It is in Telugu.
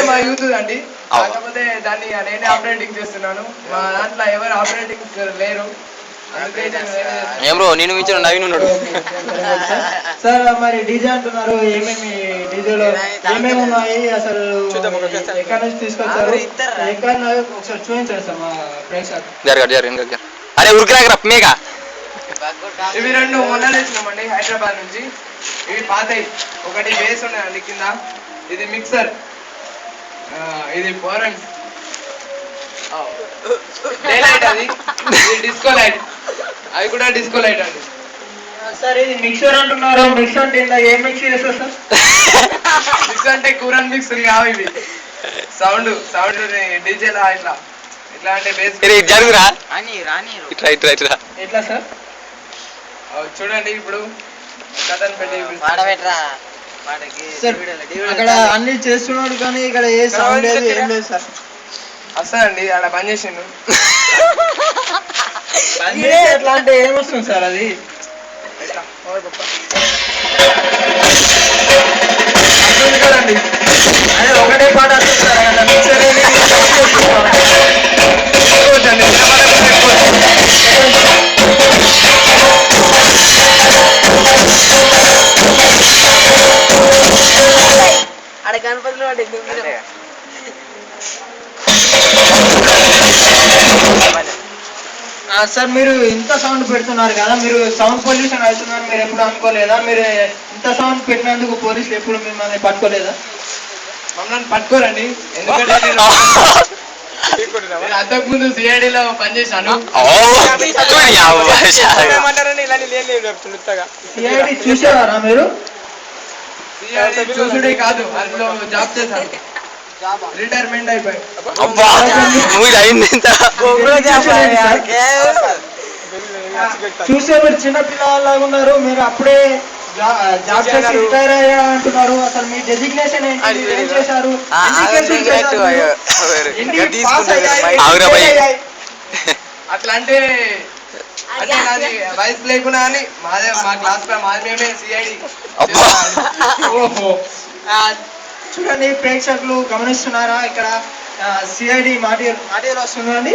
మా యూత్ అండి, కాకపోతే దాన్ని నేనే ఆపరేటింగ్ చేస్తున్నాను. మా దాంట్లో ఎవరు ఆపరేటింగ్ లేరు. ఏం బ్రో నేను ఇచ్చిన నవీన్ ఉన్నాడు సార్. మరి డీజే అంటున్నారు, ఏమేమి డీజేలో ఏమేమి ఉన్నాయి అసలు, ఎక్కడి నుంచి తీసుకొచ్చారు, ఎక్కడ ఒకసారి చూపించారు సార్ మా ప్రేక్షకులు. అరే ఉరికి మేఘా. ఇవి రెండు మొన్న తెచ్చినామండి హైదరాబాద్ నుంచి. ఇవి పాతయి. ఒకటి బేస్ ఉన్నాయండి కింద, ఇది మిక్సర్, ఇది ఫోరెన్స్, లైట్, అది డిస్కో లైట్, అవి కూడా డిస్కో లైట్ అండి. సార్ ఇది మిక్సర్ అంటున్నారు, మిక్స్ అంటే ఏం మిక్స్ చేస్తారు సార్? మిక్స్ అంటే కూరన్ మిక్స్ కావు ఇవి. సౌండ్ డీజేలా ఇట్లా ఇట్లా అంటే బేస్ జరుగురా ఎట్లా సార్? చూడండి ఇప్పుడు కథను పెట్టి అక్కడ అన్ని చేస్తున్నాడు, కానీ ఇక్కడ ఏ సౌండ్ లేదు, ఏం లేదు సార్. వస్తుందండి, అక్కడ బంద్ చేసిండు. ఎట్లా అంటే ఏమొస్తుంది సార్ అది? కదండి, అదే ఒకటే పాట వస్తుంది సార్. అక్కడ మిక్సర్ అక్కడ గణపతిలో సార్. మీరు ఇంత సౌండ్ పెడుతున్నారు కదా, మీరు సౌండ్ పొల్యూషన్ అవుతుందని మీరు ఎప్పుడు అనుకోలేదా? మీరు ఇంత సౌండ్ పెట్టినందుకు పోలీసులు ఎప్పుడు మిమ్మల్ని పట్టుకోలేదా? మమ్మల్ని పట్టుకోరండి, ఎందుకంటే అంతకుముందు సిఐడిలో పనిచేశాను. సిఐడి చూసేవారా మీరు? సిఐడి చూసుడే కాదు, అందులో జాబ్ చేశాను. రిటైర్మెంట్ అయిపోయి చూసే మీరు చిన్న పిల్లలాగా ఉన్నారు. మీరు అప్పుడే జాబ్ చేసి రిటైర్ అయ్యా అంటున్నారు. అసలు మీ డెసిగ్నేషన్ ఏంటి, ఏం చేశారు, అట్లా అంటే నాది వయసు లేకున్నా అని మా క్లాస్ లో మేమే సిఐడి. చూడండి ప్రేక్షకులు గమనిస్తున్నారా, ఇక్కడ సిఐడి మాటీరియల్ వస్తుందండి.